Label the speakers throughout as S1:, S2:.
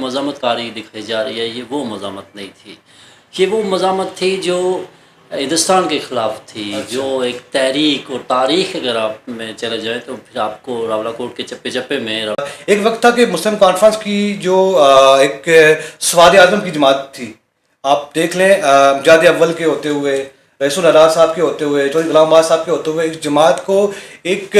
S1: مذمت کاری دکھائی جا رہی ہے یہ وہ مذمت نہیں تھی، یہ وہ مذمت تھی جو ہندوستان کے خلاف تھی، جو ایک تحریک اور تاریخ اگر آپ میں چلے جائیں تو پھر آپ کو راولاکوٹ کے چپے چپے میں
S2: ایک وقت تھا کہ مسلم کانفرنس کی جو ایک سواد اعظم کی جماعت تھی، آپ دیکھ لیں مجاہد اول کے ہوتے ہوئے، رئیس الراء صاحب کے ہوتے ہوئے، چودھری غلام آباد صاحب کے ہوتے ہوئے، اس جماعت کو ایک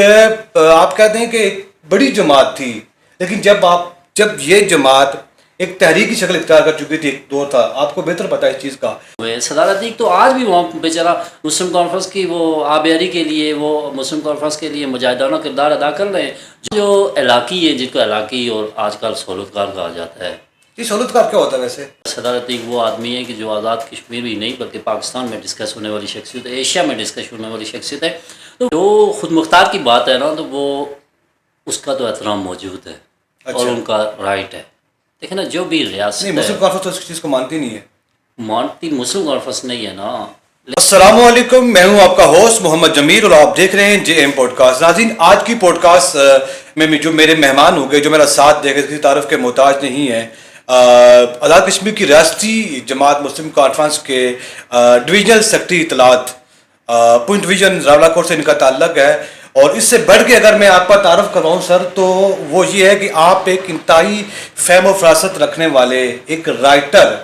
S2: آپ کہتے ہیں کہ ایک بڑی جماعت تھی، لیکن جب یہ جماعت ایک تحریک کی شکل اختیار کر چکی تھی، ایک دور تھا، آپ کو بہتر پتہ ہے اس چیز کا۔
S1: صدارتی تو آج بھی وہاں بیچارہ مسلم کانفرنس کی وہ آبیاری کے لیے، وہ مسلم کانفرنس کے لیے مجاہدانہ کردار ادا کر رہے ہیں، جو علاقی ہے، جن کو علاقی اور آج کل سہولتکار کہا جاتا ہے۔
S2: یہ سہولتکار کیا ہوتا ہے ویسے؟
S1: صدارتی وہ آدمی ہے کہ جو آزاد کشمیر بھی نہیں بلکہ پاکستان میں ڈسکس ہونے والی شخصیت ہے، ایشیا میں ڈسکس ہونے والی شخصیت ہے، تو جو خود مختار کی بات ہے نا، تو وہ اس کا تو احترام موجود ہے اور ان کا رائٹ ہے۔ دیکھیں نا، جو بھی ریاست
S2: نہیں، مسلم کانفرنس تو اس چیز کو مانتی نہیں ہے،
S1: مانتی مسلم کانفرنس نہیں ہے نا۔
S2: السلام علیکم، میں ہوں آپ کا ہوسٹ محمد جمیل اور آپ دیکھ رہے ہیں جے ایم پوڈ کاسٹ۔ ناظرین، آج کی پوڈ کاسٹ میں جو میرے مہمان ہوں گے، جو میرا ساتھ دے گا، کسی تعارف کے محتاج نہیں ہے، آزاد کشمیر کی ریاستی جماعت مسلم کانفرنس کے ڈویژنل سیکرٹری اطلاعات، پنچ ڈویژن راولاکوٹ سے ان کا تعلق ہے، اور اس سے بڑھ کے اگر میں آپ کا تعارف کرواؤں سر، تو وہ یہ ہے کہ آپ ایک انتہائی فہم و فراست رکھنے والے ایک رائٹر،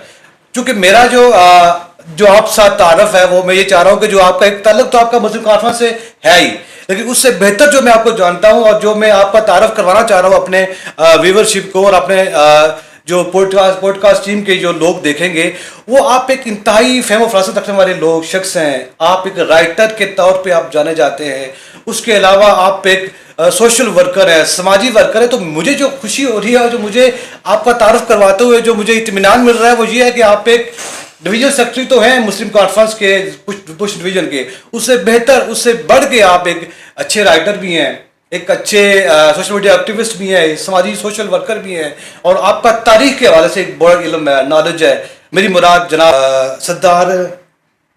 S2: چونکہ میرا جو آپ ساتھ تعارف ہے، وہ میں یہ چاہ رہا ہوں کہ جو آپ کا ایک تعلق تو آپ کا مسلم کانفرنس سے ہے ہی، لیکن اس سے بہتر جو میں آپ کو جانتا ہوں اور جو میں آپ کا تعارف کروانا چاہ رہا ہوں اپنے ویورشپ کو اور اپنے جو پوڈ کاسٹ ٹیم کے جو لوگ دیکھیں گے، وہ آپ ایک انتہائی فہم و فراست رکھنے والے شخص ہیں۔ آپ ایک رائٹر کے طور پہ آپ جانے جاتے ہیں، اس کے علاوہ آپ ایک سوشل ورکر ہے، سماجی ورکر ہے۔ تو مجھے جو خوشی ہو رہی ہے اور جو مجھے آپ کا تعارف کرواتے ہوئے جو مجھے اطمینان مل رہا ہے، وہ یہ ہے کہ آپ ایک ڈویژن سیکرٹری تو ہیں مسلم کانفرنس کے پش ڈویژن کے، اس سے بہتر، اس سے بڑھ کے آپ ایک اچھے رائٹر بھی ہیں، ایک اچھے سوشل میڈیا ایکٹیوسٹ بھی ہیں، سماجی سوشل ورکر بھی ہیں، اور آپ کا تاریخ کے حوالے سے ایک بڑا علم ہے، نالج ہے۔ میری مراد جناب سردار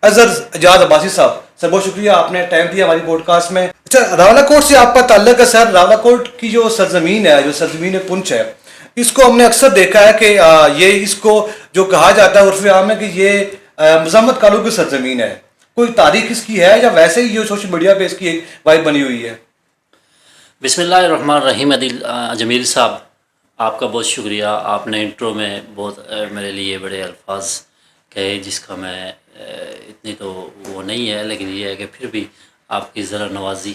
S2: اظہر اعجاز عباسی صاحب، سر بہت شکریہ، آپ نے ٹائم دیا ہماری پوڈ کاسٹ میں۔ اچھا، راولاکوٹ سے آپ کا تعلق ہے سر۔ راولاکوٹ کی جو سرزمین ہے، جو سرزمین پنچ ہے، اس کو ہم نے اکثر دیکھا ہے کہ یہ اس کو جو کہا جاتا ہے عرف عام ہے کہ یہ مذمت کاروں کی سرزمین ہے۔ کوئی تاریخ اس کی ہے یا ویسے ہی جو سوشل میڈیا پہ اس کی ایک وائب بنی ہوئی ہے؟
S1: بسم اللہ الرحمن الرحیم۔ جمیل صاحب، آپ کا بہت شکریہ، آپ نے انٹرو میں بہت میرے لیے بڑے الفاظ کہے، جس کا میں اتنی تو وہ نہیں ہے، لیکن یہ ہے کہ پھر بھی آپ کی ذرا نوازی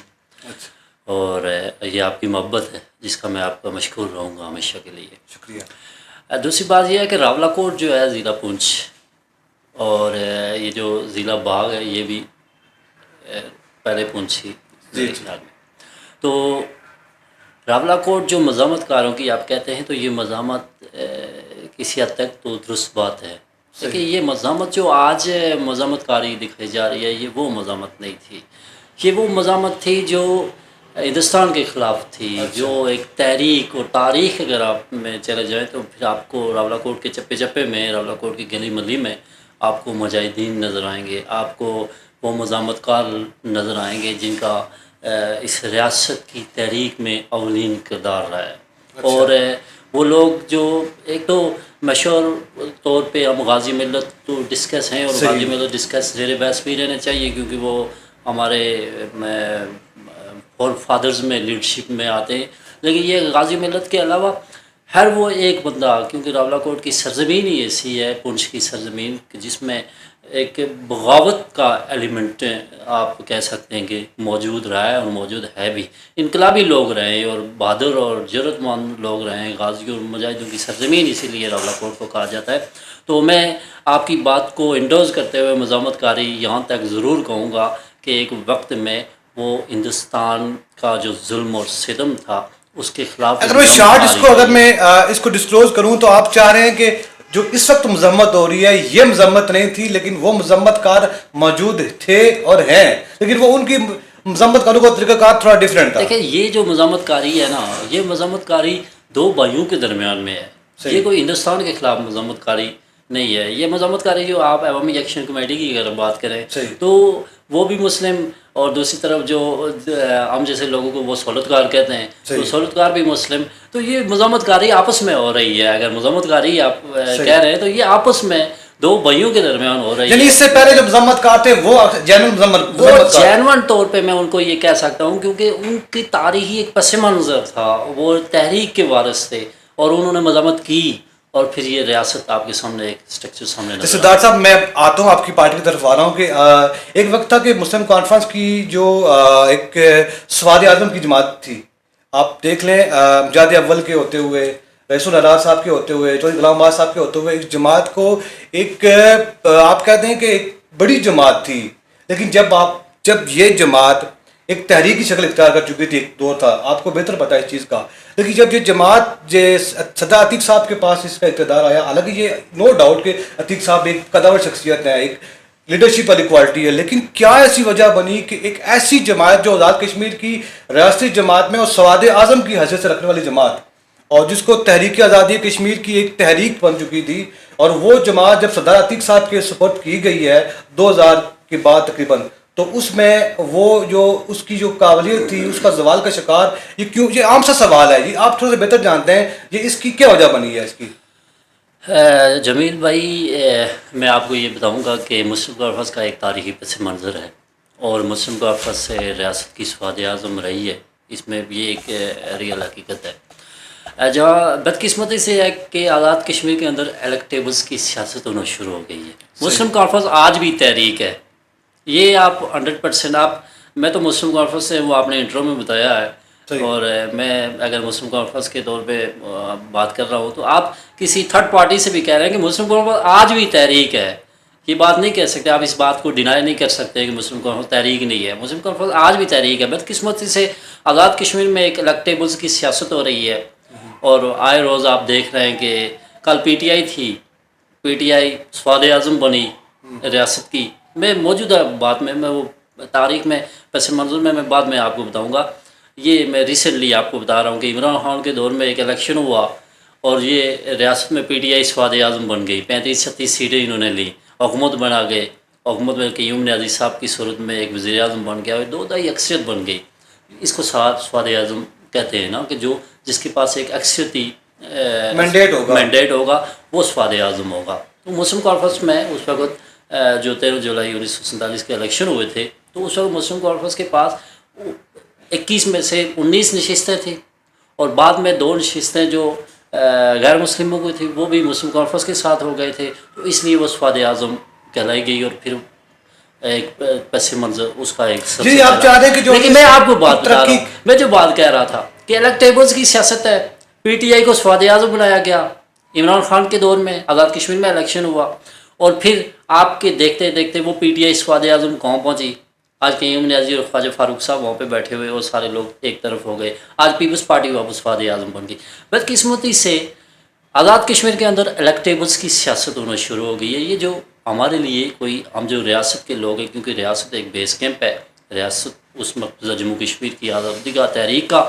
S1: اور یہ آپ کی محبت ہے، جس کا میں آپ کا مشکور رہوں گا ہمیشہ کے لیے۔
S2: شکریہ۔
S1: دوسری بات یہ ہے کہ راولاکوٹ جو ہے ضلع پونچھ، اور یہ جو ضلع باغ ہے یہ بھی پہلے پونچھ ہی خیال میں۔ تو راولاکوٹ جو مذمت کاروں کی آپ کہتے ہیں، تو یہ مذمت کسی حد تک تو درست بات ہے، لیکن یہ مذمت جو آج مذمت کاری دکھائی جا رہی ہے یہ وہ مذمت نہیں تھی، یہ وہ مذمت تھی جو ہندوستان کے خلاف تھی، جو ایک تحریک اور تاریخ اگر آپ میں چلے جائیں تو پھر آپ کو راولاکوٹ کے چپے چپے میں، راولاکوٹ کی گلی ملی میں آپ کو مجاہدین نظر آئیں گے، آپ کو وہ مذمت کار نظر آئیں گے جن کا اس ریاست کی تحریک میں اولین کردار رہا ہے۔ اور وہ لوگ جو ایک تو مشہور طور پہ ہم غازی ملت تو ڈسکس ہیں، اور غازی ملت ڈسکس زیر بحث بھی رہنے چاہیے، کیونکہ وہ ہمارے فور فادرز میں لیڈرشپ میں آتے ہیں، لیکن یہ غازی ملت کے علاوہ ہر وہ ایک بندہ، کیونکہ راولاکوٹ کی سرزمین ہی ایسی ہے، پونچھ کی سرزمین، جس میں ایک بغاوت کا ایلیمنٹ آپ کہہ سکتے ہیں کہ موجود رہا ہے اور موجود ہے بھی۔ انقلابی لوگ رہے ہیں اور بہادر اور جرأت مند لوگ رہے ہیں، غازیوں اور مجاہدوں کی سرزمین اسی لیے راولاکوٹ کو کہا جاتا ہے۔ تو میں آپ کی بات کو انڈورس کرتے ہوئے مذمت کاری یہاں تک ضرور کہوں گا کہ ایک وقت میں وہ ہندوستان کا جو ظلم اور ستم تھا اس کے خلاف،
S2: اگر میں شارٹ اگر میں اس کو ڈسکلوز کروں تو آپ چاہ رہے ہیں کہ جو اس وقت مذمت ہو رہی ہے یہ مذمت نہیں تھی، لیکن وہ مذمت کار موجود تھے اور ہیں، لیکن وہ ان کی مذمت کاروں کا طریقہ کار تھوڑا ڈفرینٹ تھا۔
S1: دیکھیں، یہ جو مذمت کاری ہے نا، یہ مذمت کاری دو بھائیوں کے درمیان میں ہے، یہ کوئی ہندوستان کے خلاف مذمت کاری نہیں ہے۔ یہ مذمت کاری جو آپ عوامی ایکشن کمیٹی کی اگر بات کریں تو وہ بھی مسلم، اور دوسری طرف جو ہم جیسے لوگوں کو وہ سہولت کار کہتے ہیں تو سہولت کار بھی مسلم. تو یہ مذمت کاری آپس میں ہو رہی ہے. اگر مذمت کاری آپ کہہ رہے ہیں تو یہ آپس میں دو بھائیوں کے درمیان ہو رہی ہے.
S2: یعنی اس سے پہلے جو مذمت کار تھے وہ
S1: جینون طور پہ میں ان کو یہ کہہ سکتا ہوں، کیونکہ ان کی تاریخی ایک پس منظر تھا، وہ تحریک کے وارث تھے اور انہوں نے مذمت کی، اور پھر یہ ریاست آپ کے سامنے ایک اسٹرکچر سامنے نظر
S2: سردار صاحب میں آتا ہوں آپ کی پارٹی کی طرف آ رہا ہوں کہ ایک وقت تھا کہ مسلم کانفرنس کی جو ایک سواد اعظم کی جماعت تھی، آپ دیکھ لیں مجاہد اول کے ہوتے ہوئے، رئیس الارا صاحب کے ہوتے ہوئے، چودھری غلام محمد صاحب کے ہوتے ہوئے، اس جماعت کو ایک آپ کہتے ہیں کہ ایک بڑی جماعت تھی. لیکن جب یہ جماعت ایک تحریکی شکل اختیار کر چکی تھی، ایک دور تھا، آپ کو بہتر پتہ ہے اس چیز کا، لیکن جب یہ جماعت صدر عتیق صاحب کے پاس اس کا اقتدار آیا، حالانکہ یہ نو ڈاؤٹ کہ عتیق صاحب ایک قداور شخصیت ہے، ایک لیڈرشپ والی کوالٹی ہے، لیکن کیا ایسی وجہ بنی کہ ایک ایسی جماعت جو آزاد کشمیر کی ریاستی جماعت میں اور سواد اعظم کی حیثیت سے رکھنے والی جماعت، اور جس کو تحریک آزادی کشمیر کی ایک تحریک بن چکی تھی، اور وہ جماعت جب صدر عتیق صاحب کے سپورٹ کی گئی ہے 2000 کے بعد تقریباً، تو اس میں وہ جو اس کی جو قابلیت تھی اس کا زوال کا شکار یہ کیوں؟ یہ عام سا سوال ہے، یہ آپ تھوڑا سا بہتر جانتے ہیں، یہ اس کی کیا وجہ بنی ہے اس کی؟
S1: جمیل بھائی، میں آپ کو یہ بتاؤں گا کہ مسلم کانفرنس کا ایک تاریخی پس منظر ہے، اور مسلم کانفرنس سے ریاست کی سواد اعظم رہی ہے، اس میں یہ ایک ریئل حقیقت ہے. جہاں بدقسمتی سے ہے کہ آزاد کشمیر کے اندر الیکٹیبلس کی سیاست ہونا شروع ہو گئی ہے. مسلم کانفرنس آج بھی تحریک ہے، یہ آپ 100% میں تو مسلم کانفرنس سے وہ آپ نے انٹرو میں بتایا ہے، اور میں اگر مسلم کانفرنس کے طور پہ بات کر رہا ہوں تو آپ کسی تھرڈ پارٹی سے بھی کہہ رہے ہیں کہ مسلم کانفرنس آج بھی تحریک ہے، یہ بات نہیں کہہ سکتے آپ، اس بات کو ڈینائی نہیں کر سکتے کہ مسلم کانفرنس تحریک نہیں ہے. مسلم کانفرنس آج بھی تحریک ہے. بدقسمتی سے آزاد کشمیر میں ایک الیکٹیبلس کی سیاست ہو رہی ہے، اور آئے روز آپ دیکھ رہے ہیں کہ کل پی ٹی آئی تھی، پی ٹی آئی سواد اعظم بنی ریاست کی. میں موجودہ بات میں وہ تاریخ میں پس منظر میں بعد میں آپ کو بتاؤں گا. یہ میں ریسنٹلی آپ کو بتا رہا ہوں کہ عمران خان کے دور میں ایک الیکشن ہوا اور یہ ریاست میں پی ٹی آئی سواد اعظم بن گئی، 35-36 سیٹیں انہوں نے لی، حکومت بنا گئے. حکومت میں قیوم نیازی صاحب کی صورت میں ایک وزیر اعظم بن گیا اور 2 دہائی اکثریت بن گئی. اس کو سواد اعظم کہتے ہیں نا، کہ جس کے پاس ایک اکثریتی مینڈیٹ ہوگا وہ سواد اعظم ہوگا. تو مسلم کانفرنس میں اس وقت جو 13 جولائی 1947 کے الیکشن ہوئے تھے، تو اس وقت مسلم کانفرنس کے پاس 21 میں سے 19 نشستیں تھیں، اور بعد میں 2 نشستیں جو غیر مسلموں کی تھی وہ بھی مسلم کانفرنس کے ساتھ ہو گئے تھے، تو اس لیے وہ سواد اعظم کہلائی گئی. اور پھر ایک پس منظر اس کا ایک سب سے
S2: آپ چاہ رہے ہیں کہ جو،
S1: لیکن میں آپ کو بات بتا رہا ہوں، میں جو بات کہہ رہا تھا کہ الیکٹیبلس کی سیاست ہے. پی ٹی آئی کو سواد اعظم بنایا گیا عمران خان کے دور میں، آزاد کشمیر میں الیکشن ہوا، اور پھر آپ کے دیکھتے دیکھتے وہ پی ٹی آئی سواد اعظم کہاں پہنچی. آج قیوم نیازی اور خواجہ فاروق صاحب وہاں پہ بیٹھے ہوئے اور سارے لوگ ایک طرف ہو گئے. آج پیپلز پارٹی واپس سواد اعظم بن گئی. بدقسمتی سے آزاد کشمیر کے اندر الیکٹیبلس کی سیاست ہونا شروع ہو گئی ہے. یہ جو ہمارے لیے کوئی، ہم جو ریاست کے لوگ ہیں، کیونکہ ریاست ایک بیس کیمپ ہے، ریاست اس مقبوضہ جموں کشمیر کی آزادی کا تحریک کا،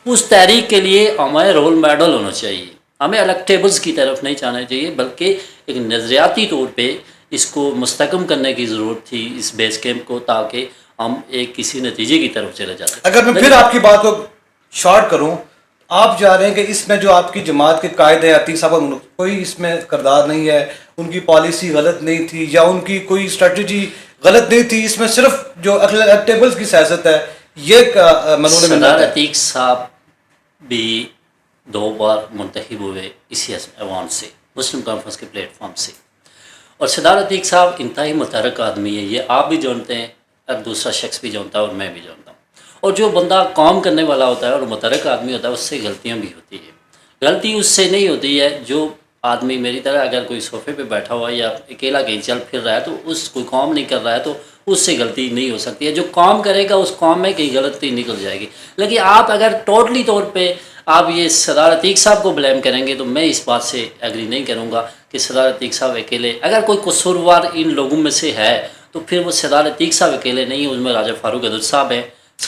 S1: اس تحریک کے لیے ہمیں رول ماڈل ہونا چاہیے. ہمیں الیکٹیبلس کی طرف نہیں جانا چاہیے، بلکہ ایک نظریاتی طور پہ اس کو مستحکم کرنے کی ضرورت تھی اس بیس کیمپ کو، تاکہ ہم ایک کسی نتیجے کی طرف چلے جاتے.
S2: اگر میں پھر آپ کی بات کو شارٹ کروں، آپ جا رہے ہیں کہ اس میں جو آپ کی جماعت کے قائد ہیں عتیق صاحب، کوئی اس میں کردار نہیں ہے، ان کی پالیسی غلط نہیں تھی یا ان کی کوئی اسٹریٹجی غلط نہیں تھی، اس میں صرف جو الیکٹیبلس کی سیاست ہے یہ منون میں
S1: سردار عتیق صاحب بھی 2 بار منتخب ہوئے اسی ایوان سے، مسلم کانفرنس کے پلیٹ فارم سے، اور سردار عتیق صاحب انتہائی متحرک آدمی ہے. یہ آپ بھی جانتے ہیں اور دوسرا شخص بھی جانتا ہے اور میں بھی جانتا ہوں. اور جو بندہ کام کرنے والا ہوتا ہے اور متحرک آدمی ہوتا ہے، اس سے غلطیاں بھی ہوتی ہیں. غلطی اس سے نہیں ہوتی ہے جو آدمی میری طرح اگر کوئی صوفے پہ بیٹھا ہوا ہے یا اکیلا کہیں چل پھر رہا ہے تو اس کوئی کام نہیں کر رہا ہے تو اس سے غلطی نہیں ہو سکتی ہے. جو کام کرے گا اس کام میں کہیں غلطی نکل جائے گی. لیکن آپ اگر ٹوٹلی طور پہ آپ یہ سردار عتیق صاحب کو بلیم کریں گے تو میں اس بات سے ایگری نہیں کروں گا کہ سردار عتیق صاحب اکیلے، اگر کوئی قصوروار ان لوگوں میں سے ہے تو پھر وہ سردار عتیق صاحب اکیلے نہیں، اس میں راجہ فاروق عدد صاحب ہیں،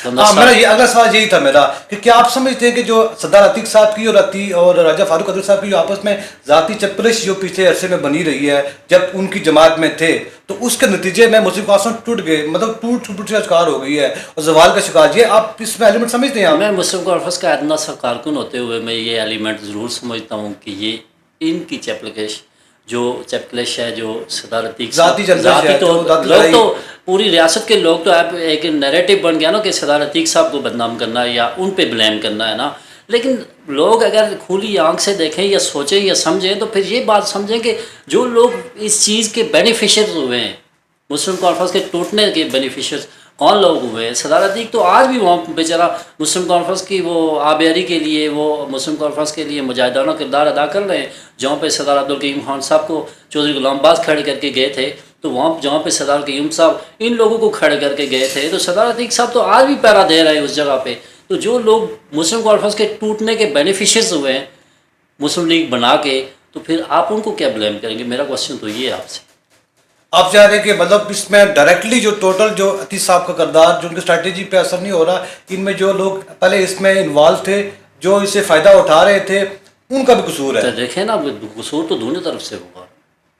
S2: میرا یہ اگلا سوال یہی تھا میرا کہ کیا آپ سمجھتے ہیں کہ جو سردار عتیق صاحب کی اور راجہ فاروق عبداللہ صاحب کی جو آپس میں ذاتی چپلش جو پچھلے عرصے میں بنی رہی ہے جب ان کی جماعت میں تھے تو اس کے نتیجے میں مسلم کانفرنس ٹوٹ گئے، مطلب ٹوٹ کا شکار ہو گئی ہے اور زوال کا شکار، یہ آپ اس میں ایلیمنٹ سمجھتے ہیں؟
S1: میں مسلم کانفرنس کا ادنا سا کارکن ہوتے ہوئے میں یہ ایلیمنٹ ضرور سمجھتا ہوں کہ یہ ان کی چپکلش ہے جو صدر عتیق ذاتی طور لوگ تو پوری ریاست کے لوگ تو ایک نیریٹو بن گیا نا کہ صدر عتیق صاحب کو بدنام کرنا ہے یا ان پہ بلیم کرنا ہے نا، لیکن لوگ اگر کھلی آنکھ سے دیکھیں یا سوچیں یا سمجھیں تو پھر یہ بات سمجھیں کہ جو لوگ اس چیز کے بینیفیشرز ہوئے ہیں، مسلم کانفرنس کے ٹوٹنے کے بینیفیشرز کون لوگ ہوئے ہیں؟ صدر عتیق تو آج بھی وہاں بیچارہ مسلم کانفرنس کی وہ آبیاری کے لیے، وہ مسلم کانفرنس کے لیے مجاہدانہ کردار ادا کر رہے ہیں۔ جہاں پہ سردار عبدالقیوم خان صاحب کو چودھری غلام باز کھڑے کر کے گئے تھے، تو وہاں جہاں پہ سردار قیوم صاحب ان لوگوں کو کھڑے کر کے گئے تھے، تو سردار عتیق صاحب تو آج بھی پیرا دے رہے ہیں اس جگہ پہ۔ تو جو لوگ مسلم کانفرنس کے ٹوٹنے کے بینیفیشرز ہوئے ہیں مسلم لیگ بنا کے، تو پھر آپ ان کو کیا بلیم کریں گے؟ میرا کوشچن تو یہ ہے آپ سے۔
S2: آپ چاہ رہے ہیں کہ مطلب اس میں ڈائریکٹلی جو ٹوٹل جو عتیق صاحب کا کردار جو ان کی اسٹریٹجی پہ اثر نہیں ہو رہا، ان میں جو لوگ پہلے اس میں انوالو تھے، جو اس سے فائدہ اٹھا رہے تھے، ان کا بھی قصور ہے؟
S1: دیکھیں نا، قصور تو دونوں طرف سے ہوگا۔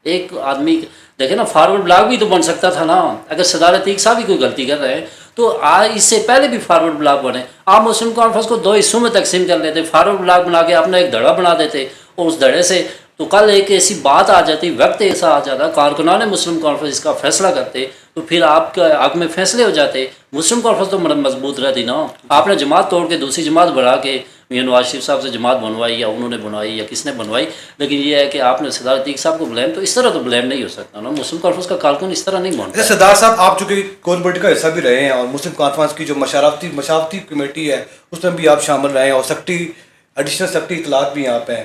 S1: ایک آدمی دیکھیں نا، فارورڈ بلاک بھی تو بن سکتا تھا نا، اگر صدر عتیق صاحب بھی کوئی غلطی کر رہے ہیں تو اس سے پہلے بھی فارورڈ بلاک بنے۔ آپ مسلم کانفرنس کو 2 حصوں میں تقسیم کر لیتے، فارورڈ بلاک بنا کے اپنا ایک دھڑا بنا دیتے، اور اس دھڑے سے تو کل ایک ایسی بات آ جاتی، وقت ایسا آ جاتا، کارکنان مسلم کانفرنس کا فیصلہ کرتے، تو پھر آپ کے حق میں فیصلے ہو جاتے، مسلم کانفرنس تو مضبوط رہتی نا۔ آپ نے جماعت توڑ کے دوسری جماعت بڑھا کے میاں نواز شریف صاحب سے جماعت بنوائی، یا انہوں نے بنوائی یا کس نے بنوائی، لیکن یہ ہے کہ آپ نے صدر عتیق صاحب کو بلیم، تو اس طرح تو بلیم نہیں ہو سکتا نا، مسلم کانفرنس کا کارکن اس طرح نہیں بنتا۔
S2: سردار صاحب، آپ چونکہ کور کمیٹی کا حصہ بھی رہے ہیں اور مسلم کانفرنس کی جو مشاورتی کمیٹی ہے اس میں بھی آپ شامل رہے ہیں، اور ایڈیشنل سیکرٹری اطلاعات بھی یہاں پہ ہیں۔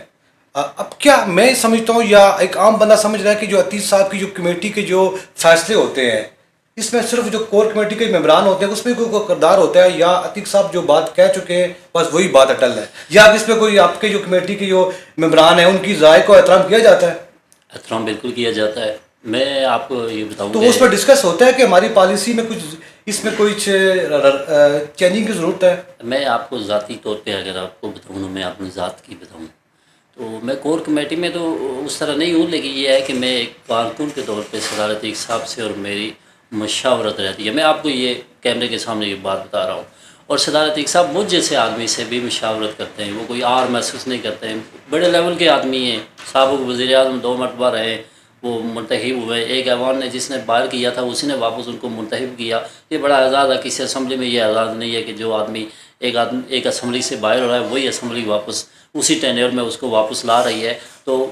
S2: اب کیا میں سمجھتا ہوں یا ایک عام بندہ سمجھ رہا ہے کہ جو عتیق صاحب کی جو کمیٹی کے جو فیصلے ہوتے ہیں اس میں صرف جو کور کمیٹی کے ممبران ہوتے ہیں اس میں کوئی کردار ہوتا ہے، یا عتیق صاحب جو بات کہہ چکے ہیں بس وہی بات اٹل ہے، یا اس میں کوئی آپ کے جو کمیٹی کے جو ممبران ہیں ان کی رائے کو احترام کیا جاتا ہے؟
S1: احترام بالکل کیا جاتا ہے۔ میں آپ کو یہ بتاؤں
S2: تو اس پر ڈسکس ہوتا ہے کہ ہماری پالیسی میں کچھ اس میں کوئی چینجنگ کی ضرورت ہے؟
S1: میں آپ کو ذاتی طور پہ اگر آپ کو بتاؤں، میں اپنی ذات کی بتاؤں تو میں کور کمیٹی میں تو اس طرح نہیں ہوں، لیکن یہ ہے کہ میں ایک کارکن کے طور پہ صدر عتیق صاحب سے اور میری مشاورت رہتی ہے۔ میں آپ کو یہ کیمرے کے سامنے یہ بات بتا رہا ہوں، اور صدر عتیق صاحب مجھ جیسے آدمی سے بھی مشاورت کرتے ہیں، وہ کوئی آر محسوس نہیں کرتے ہیں، بڑے لیول کے آدمی ہیں، سابق وزیر اعظم 2 مرتبہ رہے، وہ منتخب ہوئے، ایک ایوان نے جس نے باہر کیا تھا اسی نے واپس ان کو منتخب کیا۔ یہ بڑا اعزاز ہے، کسی اسمبلی میں یہ اعزاز نہیں ہے کہ جو آدمی ایک اسمبلی سے باہر ہو رہا ہے وہی اسمبلی واپس اسی ٹینیور میں اس کو واپس لا رہی ہے، تو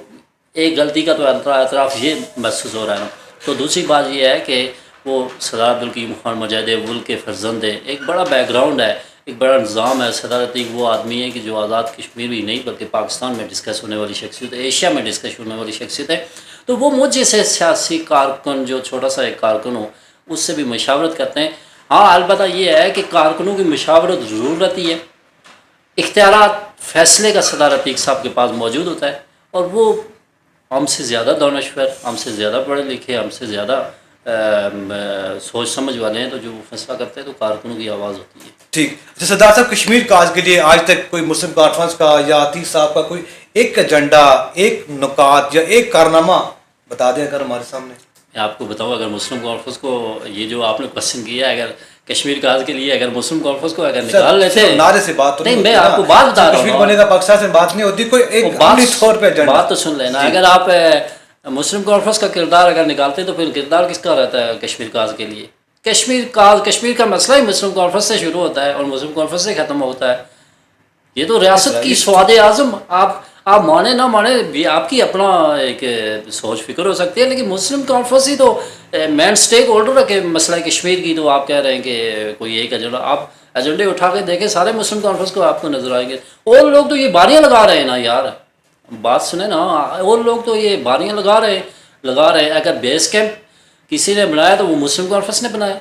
S1: ایک غلطی کا تو اعتراف یہ محسوس ہو رہا ہے نا۔ تو دوسری بات یہ ہے کہ وہ سردار عبدالقیوم خان مجاہد ملک کے فرزند ہیں، ایک بڑا بیک گراؤنڈ ہے، ایک بڑا نظام ہے۔ صدر عتیق وہ آدمی ہے کہ جو آزاد کشمیر بھی نہیں بلکہ پاکستان میں ڈسکس ہونے والی شخصیت ہے، ایشیا میں ڈسکس ہونے والی شخصیت ہے، تو وہ مجھ جیسے سیاسی کارکن جو چھوٹا سا ایک کارکن ہو اس سے بھی مشاورت کرتے ہیں۔ ہاں البتہ یہ ہے کہ کارکنوں کی مشاورت ضرور رہتی ہے، اختیارات فیصلے کا صدر عتیق صاحب کے پاس موجود ہوتا ہے، اور وہ ہم سے زیادہ دانشور، ہم سے زیادہ پڑھے لکھے، ہم سے زیادہ سوچ سمجھ والے ہیں، تو جو وہ فیصلہ کرتے ہیں تو کارکنوں کی آواز ہوتی ہے۔
S2: ٹھیک۔ اچھا سردار صاحب، کشمیر کاز کے لیے آج تک کوئی مسلم کانفرنس کا یا عتیق صاحب کا کوئی ایک ایجنڈا، ایک نکات یا ایک کارنامہ بتا دیں اگر ہمارے سامنے؟
S1: میں آپ کو بتاؤں، اگر مسلم کانفرنس کو یہ جو آپ نے کوشچن کیا ہے، اگر کشمیر کاز کے لیے اگر مسلم کانفرنس کو اگر نکال لیتے ہیں،
S2: نعرے سے بات تو
S1: نہیں، میں آپ کو بات بتا رہا ہوں،
S2: کشمیر بنے گا پاکستان سے بات نہیں ہوتی، کوئی ایک عملی طور پہ ایجنڈا
S1: بات تو سن لینا۔ اگر آپ مسلم کانفرنس کا کردار اگر نکالتے ہیں تو پھر کردار کس کا رہتا ہے کشمیر کاز کے لیے؟ کشمیر کا مسئلہ ہی مسلم کانفرنس سے شروع ہوتا ہے اور مسلم کانفرنس سے ختم ہوتا ہے۔ یہ تو ریاست کی سواد اعظم، آپ مانے نہ مانے، آپ کی اپنا ایک سوچ فکر ہو سکتی ہے، لیکن مسلم کانفرنس ہی تو مین اسٹیک ہولڈر ہے کہ مسئلہ کشمیر کی، تو آپ کہہ رہے ہیں کہ کوئی ایک ایجنڈا، آپ ایجنڈے اٹھا کے دیکھیں سارے مسلم کانفرنس کو آپ کو نظر آئیں گے۔ اور لوگ تو یہ باریاں لگا رہے ہیں نا یار، بات سنیں نا، اور لوگ تو یہ باریاں لگا رہے ہیں۔ اگر بیس کیمپ کسی نے بنایا تو وہ مسلم کانفرنس نے بنایا۔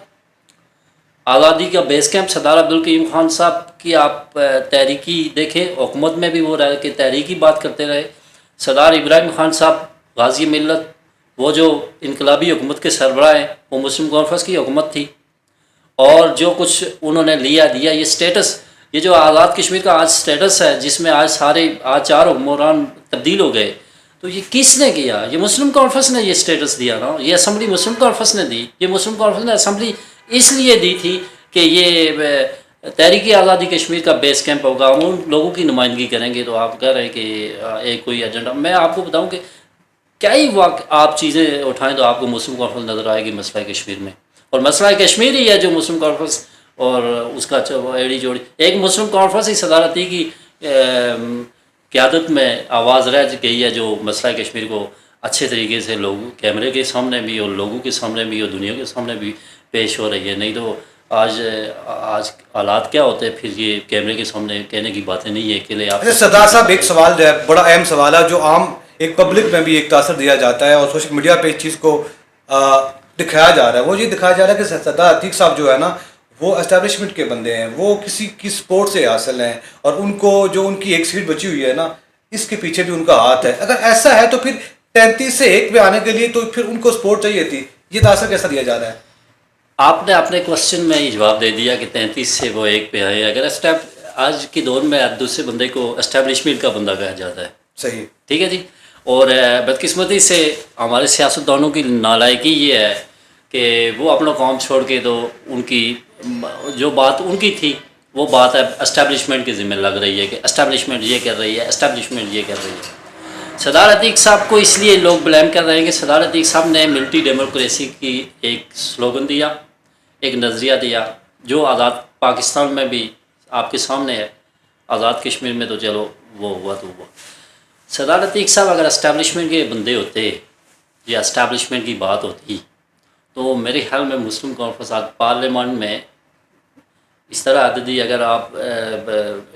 S1: آزادی کا بیس کیمپ سردار عبدالقیوم خان صاحب کی آپ تحریکی دیکھیں، حکومت میں بھی وہ رہ کے تحریکی بات کرتے رہے۔ سردار ابراہیم خان صاحب غازی ملت، وہ جو انقلابی حکومت کے سربراہ ہیں، وہ مسلم کانفرنس کی حکومت تھی، اور جو کچھ انہوں نے دیا یہ سٹیٹس، یہ جو آزاد کشمیر کا آج سٹیٹس ہے جس میں آج 4 حکمران تبدیل ہو گئے، تو یہ کس نے کیا؟ یہ مسلم کانفرنس نے یہ سٹیٹس دیا نا، یہ اسمبلی مسلم کانفرنس نے دی. یہ مسلم کانفرنس نے اسمبلی اس لیے دی تھی کہ یہ تحریک آزادی کشمیر کا بیس کیمپ ہوگا، ہم ان لوگوں کی نمائندگی کریں گے. تو آپ کہہ رہے ہیں کہ ایک کوئی ایجنڈا، میں آپ کو بتاؤں کہ کیا ہی آپ چیزیں اٹھائیں تو آپ کو مسلم کانفرنس نظر آئے گی مسئلہ کشمیر میں. اور مسئلہ کشمیر ہی ہے جو مسلم کانفرنس اور اس کا ایڑی جوڑی. ایک مسلم کانفرنس ہی صدارتی کی قیادت میں آواز رہ گئی ہے جو مسئلہ کشمیر کو اچھے طریقے سے لوگ کیمرے کے سامنے بھی اور لوگوں کے سامنے بھی اور دنیا کے سامنے بھی پیش ہو رہی ہے. نہیں تو آج حالات کیا ہوتے ہیں پھر یہ کیمرے کے سامنے کہنے کی باتیں نہیں ہے. کہ آپ
S2: سردار صاحب ایک سوال جو ہے بڑا اہم سوال ہے جو عام ایک پبلک میں بھی ایک تاثر دیا جاتا ہے اور سوشل میڈیا پہ اس چیز کو دکھایا جا رہا ہے، وہ یہ دکھایا جا رہا ہے کہ سردار عتیق صاحب جو ہے نا وہ اسٹیبلشمنٹ کے بندے ہیں، وہ کسی کی سپورٹ سے حاصل ہیں اور ان کو جو ان کی ایک سیٹ بچی ہوئی ہے نا اس کے پیچھے بھی ان کا ہاتھ ہے. اگر ایسا ہے تو پھر 33 سے 1 پہ آنے کے لیے تو پھر ان کو سپورٹ چاہیے تھی، یہ تاثر کیسا دیا جا رہا ہے؟
S1: آپ نے اپنے کوشچن میں ہی جواب دے دیا کہ 33 سے وہ 1 پہ آئے. اگر آج کے دور میں دوسرے بندے کو اسٹیبلشمنٹ کا بندہ کہا جاتا ہے.
S2: صحیح،
S1: ٹھیک ہے جی. اور بدقسمتی سے ہمارے سیاستدانوں کی نالائقی یہ ہے کہ وہ اپنا قوم چھوڑ کے تو ان کی جو بات ان کی تھی وہ بات ہے اسٹیبلشمنٹ کے ذمہ لگ رہی ہے کہ اسٹیبلشمنٹ یہ کر رہی ہے، اسٹیبلشمنٹ یہ کر رہی ہے. سردار عتیق صاحب کو اس لیے لوگ بلیم کر رہے ہیں کہ سردار عتیق صاحب نے ملٹری ڈیموکریسی کی ایک سلوگن دیا، ایک نظریہ دیا جو آزاد پاکستان میں بھی آپ کے سامنے ہے. آزاد کشمیر میں تو چلو وہ ہوا تو ہوا. سردار عتیق صاحب اگر اسٹیبلشمنٹ کے بندے ہوتے یا اسٹیبلشمنٹ کی بات ہوتی تو میرے خیال میں مسلم کانفرنس آج پارلیمان میں اس طرح عددی، اگر آپ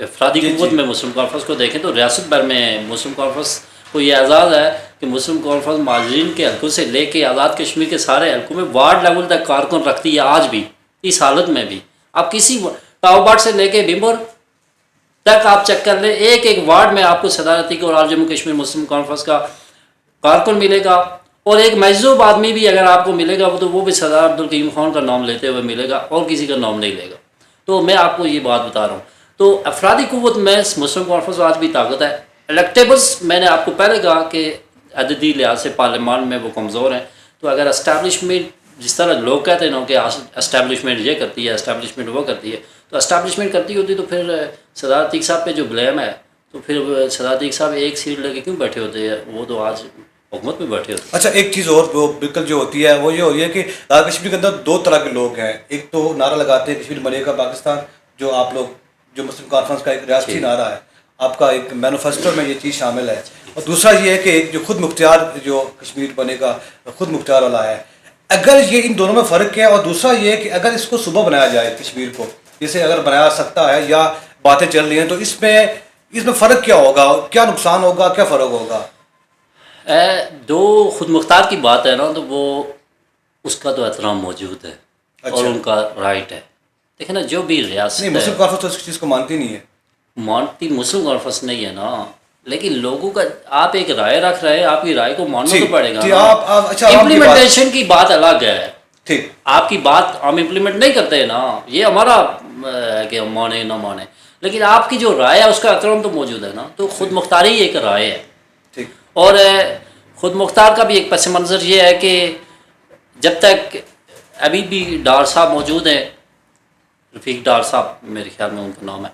S1: افرادی قوت میں مسلم کانفرنس کو دیکھیں تو ریاست بھر میں مسلم کانفرنس کو یہ اعزاز ہے کہ مسلم کانفرنس مہاجرین کے حلقوں سے لے کے آزاد کشمیر کے سارے حلقوں میں وارڈ لیول تک کارکن رکھتی ہے. آج بھی اس حالت میں بھی آپ کسی کاؤباٹ سے لے کے بمبر تک آپ چیک کر لیں، ایک ایک وارڈ میں آپ کو صدارتی اور آل جموں کشمیر مسلم کانفرنس کا کارکن ملے گا. اور ایک مجذوب آدمی بھی اگر آپ کو ملے گا تو وہ بھی سردار عبدالقیوم خان کا نام لیتے ہوئے ملے گا اور کسی کا نام نہیں لے گا. تو میں آپ کو یہ بات بتا رہا ہوں. تو افرادی قوت میں مسلم کانفرنس آج بھی طاقت ہے. الیکٹیبلس میں نے آپ کو پہلے کہا کہ عددی لحاظ سے پارلیمان میں وہ کمزور ہیں. تو اگر اسٹیبلشمنٹ جس طرح لوگ کہتے ہیں نا کہ اسٹیبلشمنٹ یہ کرتی ہے، اسٹیبلشمنٹ وہ کرتی ہے، تو اسٹیبلشمنٹ کرتی ہوتی تو پھر سردار عتیق صاحب پہ جو بلیم ہے تو پھر سردار عتیق صاحب ایک سیٹ لے کے کیوں بیٹھے ہوتے ہیں؟ وہ تو آج حکومت میں بیٹھے ہوتے ہیں.
S2: اچھا ایک چیز اور وہ بالکل جو ہوتی ہے وہ یہ ہوتی ہے کہ آزاد کشمیر کے اندر 2 طرح کے لوگ ہیں. ایک تو نعرہ لگاتے ہیں کشمیر بنے گا پاکستان، جو آپ لوگ جو مسلم کانفرنس کا ایک ریاستی نعرہ ہے، آپ کا ایک مینوفیسٹو میں یہ چیز شامل ہے. اور دوسرا یہ ہے کہ ایک جو خود مختار جو کشمیر بنے گا خود مختار والا ہے. اگر یہ ان دونوں میں فرق کیا ہے؟ اور دوسرا یہ ہے کہ اگر اس کو صوبہ بنایا جائے کشمیر کو، جیسے اگر بنایا سکتا ہے یا باتیں چل رہی ہیں، تو اس میں فرق کیا ہوگا؟ کیا نقصان ہوگا؟ کیا فرق ہوگا؟
S1: دو خود مختار کی بات ہے نا تو وہ اس کا تو احترام موجود ہے. اچھا. اور ان کا رائٹ ہے. دیکھیں نا جو بھی ریاست
S2: نہیں، مسلم کانفرنس تو اس چیز کو مانتی نہیں ہے.
S1: مانتی مسلم کانفرنس نہیں ہے نا، لیکن لوگوں کا آپ ایک رائے رکھ رہے ہیں، آپ کی رائے کو ماننا تو پڑے گا. امپلیمنٹیشن کی بات الگ ہے.
S2: ٹھیک،
S1: آپ کی بات ہم امپلیمنٹ نہیں کرتے نا، یہ ہمارا کہ ہم مانے نہ مانے، لیکن آپ کی جو رائے ہے اس کا احترام تو موجود ہے نا. تو خود مختاری ایک رائے ہے.
S2: ٹھیک. اور
S1: خود مختار کا بھی ایک پس منظر یہ ہے کہ جب تک ابھی بھی ڈار صاحب موجود ہیں، رفیق ڈار صاحب میرے خیال میں ان کا نام ہے،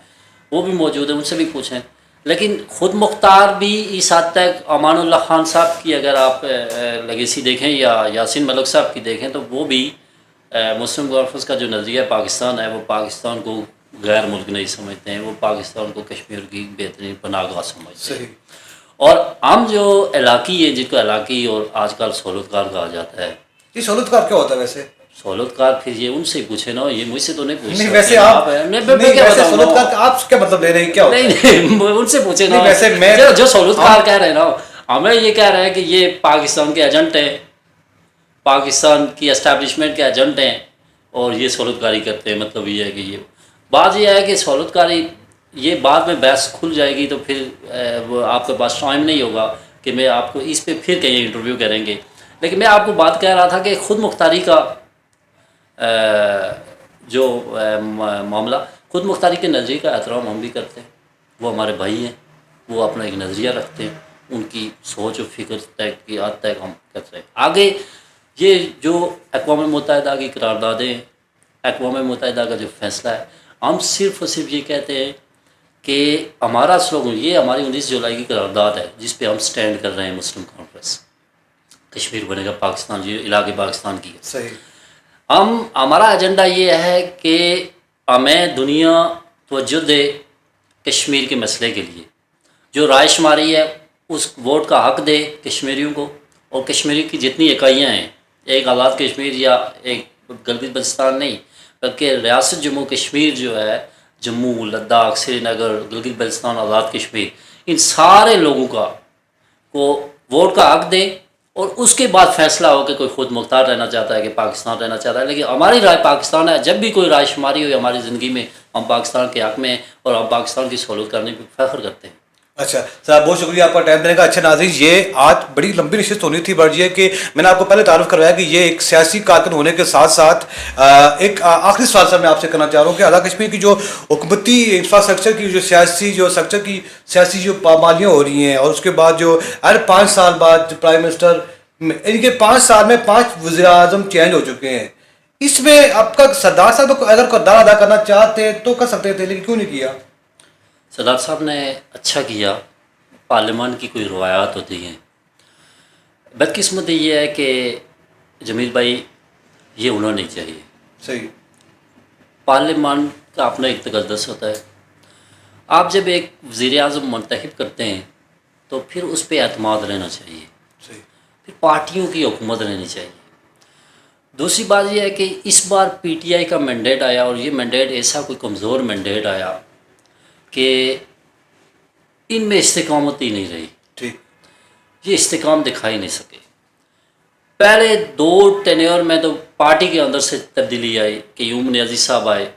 S1: وہ بھی موجود ہیں، ان سے بھی پوچھیں. لیکن خود مختار بھی اس حد تک امان اللہ خان صاحب کی اگر آپ لیگیسی دیکھیں یا یاسین ملک صاحب کی دیکھیں تو وہ بھی مسلم کانفرنس کا جو نظریہ پاکستان ہے وہ پاکستان کو غیر ملک نہیں سمجھتے ہیں، وہ پاکستان کو کشمیر کی بہترین پناہ گاہ سمجھتے ہیں. اور ہم جو علاقی ہیں جن کو علاقی اور آج کل سہولتکار کہا جاتا ہے.
S2: یہ سہولتکار کیا ہوتا ہے ویسے؟
S1: سہولتکار پھر یہ ان سے پوچھے نا، یہ مجھ سے تو نہیں پوچھ
S2: نہیں. ویسے آپ کیا مطلب لے رہے ہیں؟ کیا
S1: نہیں ان سے پوچھے نا جو سہولتکار کہہ رہے ہیں نا، ہمیں یہ کہہ رہے ہیں کہ یہ پاکستان کے ایجنٹ ہیں، پاکستان کی اسٹیبلشمنٹ کے ایجنٹ ہیں اور یہ سہولتکاری کرتے ہیں. مطلب یہ ہے کہ یہ بات یہ ہے کہ سہولتکاری یہ بعد میں بحث کھل جائے گی تو پھر وہ آپ کے پاس ٹائم نہیں ہوگا کہ میں آپ کو اس پہ پھر کہیں انٹرویو کریں گے. لیکن میں آپ کو بات کہہ رہا تھا کہ خود مختاری کا جو معاملہ خود مختاری کے نظریے کا احترام ہم بھی کرتے ہیں، وہ ہمارے بھائی ہیں، وہ اپنا ایک نظریہ رکھتے ہیں، ان کی سوچ و فکر تحقیقات تک ہم کرتے ہیں آگے۔ یہ جو اقوام متحدہ کی قراردادیں، اقوام متحدہ کا جو فیصلہ ہے، ہم صرف اور صرف یہ کہتے ہیں کہ ہمارا سلوگن یہ ہماری 19 جولائی کی قرارداد ہے جس پہ ہم سٹینڈ کر رہے ہیں۔ مسلم کانفرنس کشمیر بنے گا پاکستان، یہ علاقے پاکستان کی ہے۔
S2: صحیح۔
S1: ہمارا ایجنڈا یہ ہے کہ ہمیں دنیا توجہ دے کشمیر کے مسئلے کے لیے، جو رائے شماری ہے اس ووٹ کا حق دے کشمیریوں کو، اور کشمیری کی جتنی اکائیاں ہیں، ایک آزاد کشمیر یا ایک گلگت بلتستان نہیں، بلکہ ریاست جموں کشمیر جو ہے، جموں، لداخ، سری نگر، گلگت بلتستان، آزاد کشمیر، ان سارے لوگوں کو ووٹ کا حق دے، اور اس کے بعد فیصلہ ہو کہ کوئی خود مختار رہنا چاہتا ہے کہ پاکستان رہنا چاہتا ہے۔ لیکن ہماری رائے پاکستان ہے، جب بھی کوئی رائے شماری ہوئی ہماری زندگی میں، ہم پاکستان کے حق میں ہیں اور ہم پاکستان کی سہولت کرنے پہ فخر کرتے ہیں۔
S2: اچھا صاحب، بہت شکریہ آپ کا ٹائم دینے کا۔ اچھا ناظرین، یہ آج بڑی لمبی نشست ہونی تھی، بٹ یہ کہ میں نے آپ کو پہلے تعارف کروایا کہ یہ ایک سیاسی کارکن ہونے کے ساتھ ساتھ ایک آخری سوال صاحب میں آپ سے کرنا چاہ رہا ہوں کہ آزاد کشمیر کی جو حکومتی انفراسٹرکچر کی جو سیاسی جو پابندیاں ہو رہی ہیں، اور اس کے بعد جو ہر 5 سال بعد پرائم منسٹر، ان کے 5 سال میں 5 وزیر اعظم چینج ہو چکے ہیں، اس میں آپ کا سردار صاحب اگر کردار ادا کرنا چاہتے تو کر سکتے تھے، لیکن کیوں نہیں کیا؟
S1: سردار صاحب نے اچھا کیا۔ پارلیمان کی کوئی روایات ہوتی ہیں، بدقسمتی یہ ہے کہ جمیل بھائی یہ ہونا نہیں چاہیے۔
S2: صحیح۔
S1: پارلیمان کا اپنا ایک تقدس ہوتا ہے، آپ جب ایک وزیر اعظم منتخب کرتے ہیں تو پھر اس پہ اعتماد رہنا چاہیے،
S2: صحیح۔
S1: پھر پارٹیوں کی حکومت رہنی چاہیے۔ دوسری بات یہ ہے کہ اس بار پی ٹی آئی کا مینڈیٹ آیا، اور یہ مینڈیٹ ایسا کوئی کمزور مینڈیٹ آیا کہ ان میں استقامت ہی نہیں رہی،
S2: ٹھیک۔
S1: یہ استحکام دکھا ہی نہیں سکے۔ پہلے 2 ٹینیور میں تو پارٹی کے اندر سے تبدیلی آئی کہ یوم نیازی صاحب آئے،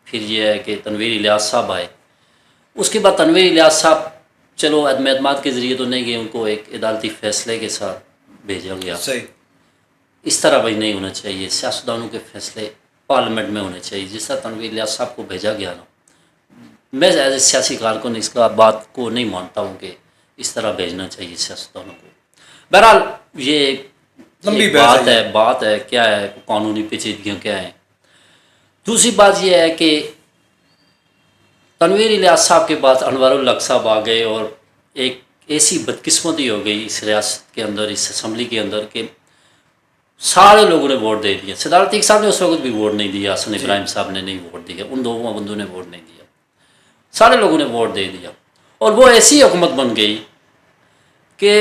S1: پھر یہ ہے کہ تنویر الیاس صاحب آئے۔ اس کے بعد تنویر الیاس صاحب چلو عدم اعتماد کے ذریعے تو نہیں گئے، ان کو ایک عدالتی فیصلے کے ساتھ بھیجا گیا۔
S2: صحیح۔
S1: اس طرح بھائی نہیں ہونا چاہیے، سیاستدانوں کے فیصلے پارلیمنٹ میں ہونے چاہیے، جس طرح تنویر الیاس صاحب کو بھیجا گیا نا، میں ایز اے سیاسی کارکن اس کا بات کو نہیں مانتا ہوں کہ اس طرح بھیجنا چاہیے سیاستدانوں کو۔ بہرحال یہ
S2: لمبی
S1: بات ہے کیا ہے، قانونی پیچیدگیاں کیا ہیں۔ دوسری بات یہ ہے کہ تنویر الیاس صاحب کے بعد انوار الحق صاحب آ گئے، اور ایک ایسی بدقسمتی ہو گئی اس ریاست کے اندر، اس اسمبلی کے اندر، کہ سارے لوگوں نے ووٹ دے دیا۔ صدارت عتیق صاحب نے اس وقت بھی ووٹ نہیں دیا، حسن ابراہیم صاحب نے نہیں ووٹ دیا، ان 2 بندوں نے ووٹ نہیں دیا، سارے لوگوں نے ووٹ دے دیا، اور وہ ایسی حکومت بن گئی کہ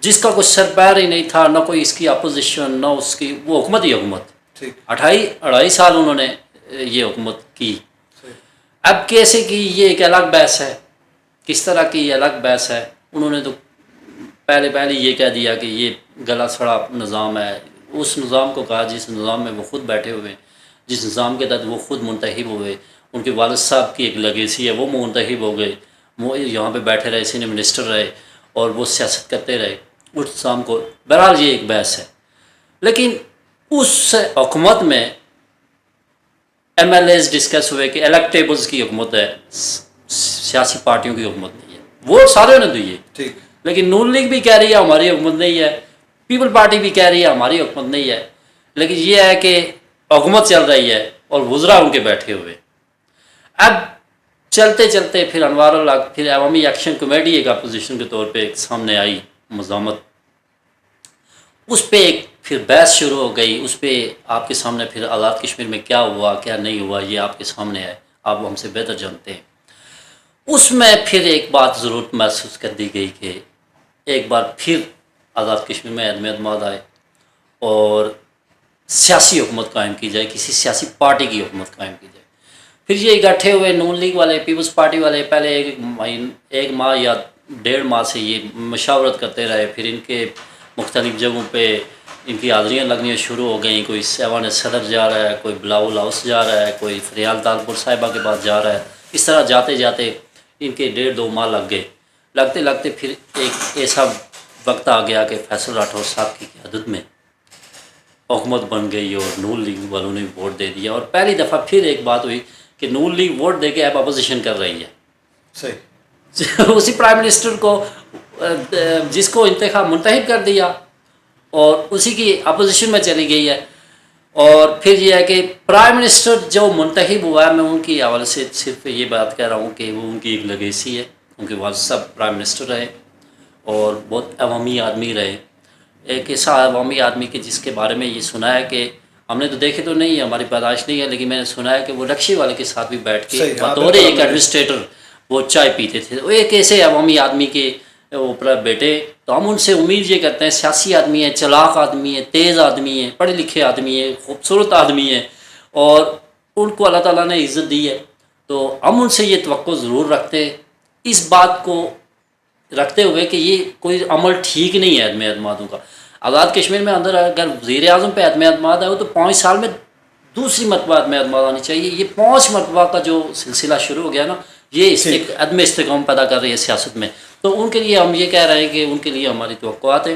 S1: جس کا کوئی سرپیر ہی نہیں تھا، نہ کوئی اس کی اپوزیشن، نہ اس کی، وہ حکومت ہی حکومت۔ 2.5 سال انہوں نے یہ حکومت کی۔ اب کیسے کی یہ ایک الگ بحث ہے، کس طرح کی یہ الگ بحث ہے۔ انہوں نے تو پہلے یہ کہہ دیا کہ یہ گلا سڑا نظام ہے، اس نظام کو کہا جس نظام میں وہ خود بیٹھے ہوئے، جس نظام کے تحت وہ خود منتخب ہوئے، ان کے والد صاحب کی ایک لیگیسی ہے، وہ منتخب ہو گئے، وہ یہاں پہ بیٹھے رہے، سینئر منسٹر رہے، اور وہ سیاست کرتے رہے اس نظام کو۔ بہرحال یہ ایک بحث ہے، لیکن اس حکومت میں ایم ایل ایز ڈسکس ہوئے کہ الیکٹیبلز کی حکومت ہے، سیاسی پارٹیوں کی حکومت نہیں ہے، وہ سارے نے دیے، لیکن نون لیگ بھی کہہ رہی ہے ہماری حکومت نہیں ہے، پیپل پارٹی بھی کہہ رہی ہے ہماری حکومت نہیں ہے، لیکن یہ ہے کہ حکومت چل رہی ہے اور وزراء ان کے بیٹھے ہوئے۔ اب چلتے چلتے پھر انوار الحق، پھر عوامی ایکشن کمیٹی ایک اپوزیشن کے طور پہ ایک سامنے آئی مزاحمت، اس پہ ایک پھر بحث شروع ہو گئی، اس پہ آپ کے سامنے پھر آزاد کشمیر میں کیا ہوا کیا نہیں ہوا یہ آپ کے سامنے ہے، آپ ہم سے بہتر جانتے ہیں۔ اس میں پھر ایک بات ضرورت محسوس کر دی گئی کہ ایک بار پھر آزاد کشمیر میں عدم اعتماد آئے اور سیاسی حکومت قائم کی جائے، کسی سیاسی پارٹی کی حکومت قائم کی جائے۔ پھر یہ اکٹھے ہوئے نون لیگ والے، پیپلز پارٹی والے، پہلے 1 ماہ یا 1.5 ماہ سے یہ مشاورت کرتے رہے، پھر ان کے مختلف جگہوں پہ ان کی حاضریاں لگنی شروع ہو گئیں، کوئی ایوان صدر جا رہا ہے، کوئی بلاول ہاؤس جا رہا ہے، کوئی فریال تالپور صاحبہ کے پاس جا رہا ہے، اس طرح جاتے جاتے ان کے 1.5-2 ماہ لگ گئے۔ لگتے لگتے پھر ایک ایسا وقت آ گیا کہ فیصل راٹھور صاحب کی قیادت میں حکومت بن گئی اور نون لیگ والوں نے ووٹ دے دیا، اور پہلی دفعہ پھر ایک بات ہوئی کہ نون لیگ ووٹ دے کے اب اپوزیشن کر رہی ہے.
S2: صحیح.
S1: اسی پرائم منسٹر کو جس کو انتخاب منتخب کر دیا اور اسی کی اپوزیشن میں چلی گئی ہے. اور پھر یہ ہے کہ پرائم منسٹر جو منتخب ہوا ہے، میں ان کی حوالے سے صرف یہ بات کہہ رہا ہوں کہ وہ ان کی ایک لیگیسی ہے، کیونکہ والد صاحب پرائم منسٹر رہے اور بہت عوامی آدمی رہے. ایک ایسا عوامی آدمی کہ جس کے بارے میں یہ سنا ہے کہ ہم نے تو دیکھے تو نہیں ہے، ہماری پیدائش نہیں ہے، لیکن میں نے سنا ہے کہ وہ رکشے والے کے ساتھ بھی بیٹھ کے بطور ایک ایڈمنسٹریٹر وہ چائے پیتے تھے. وہ ایک ایسے عوامی آدمی کے اوپر بیٹے. تو ہم ان سے امید یہ کرتے ہیں، سیاسی آدمی ہیں، چلاک آدمی ہیں، تیز آدمی ہیں، پڑھے لکھے آدمی ہیں، خوبصورت آدمی ہیں، اور ان کو اللہ تعالیٰ نے عزت دی ہے. تو ہم ان سے یہ توقع ضرور رکھتے ہیں، اس بات کو رکھتے ہوئے کہ یہ کوئی عمل ٹھیک نہیں ہے عدم اعتمادوں کا. آزاد کشمیر میں اندر اگر وزیر اعظم پہ عدم اعتماد ہے تو 5 سال میں دوسری مرتبہ عدم اعتماد آنی چاہیے. یہ 5 مرتبہ کا جو سلسلہ شروع ہو گیا نا، یہ عدم استحکام پیدا کر رہی ہے سیاست میں. تو ان کے لیے ہم یہ کہہ رہے ہیں کہ ان کے لیے ہماری توقعات ہیں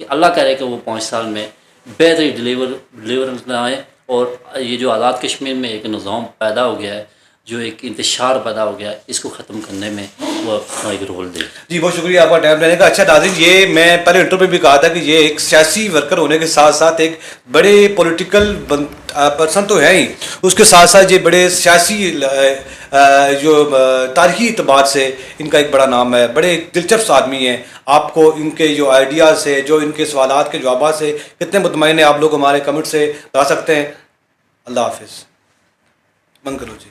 S1: کہ اللہ کرے کہ وہ 5 سال میں بہتری ڈلیورنس نہ آئے، اور یہ جو آزاد کشمیر میں ایک نظام پیدا ہو گیا ہے، جو ایک انتشار پیدا ہو گیا ہے، اس کو ختم کرنے میں وہ اپنا ایک رول دے.
S2: جی بہت شکریہ آپ کا ٹائم لینے کا. اچھا ناظرین، یہ میں پہلے انٹرو میں بھی کہا تھا کہ یہ ایک سیاسی ورکر ہونے کے ساتھ ساتھ ایک بڑے پولیٹیکل پرسن تو ہے ہی، اس کے ساتھ ساتھ یہ بڑے سیاسی جو تاریخی اعتبار سے ان کا ایک بڑا نام ہے. بڑے دلچسپ آدمی ہیں. آپ کو ان کے جو آئیڈیاز سے، جو ان کے سوالات کے جوابات سے کتنے مطمئن ہیں آپ لوگ ہمارے کمنٹ سے بتا سکتے ہیں. اللہ حافظ. بند کرو جی.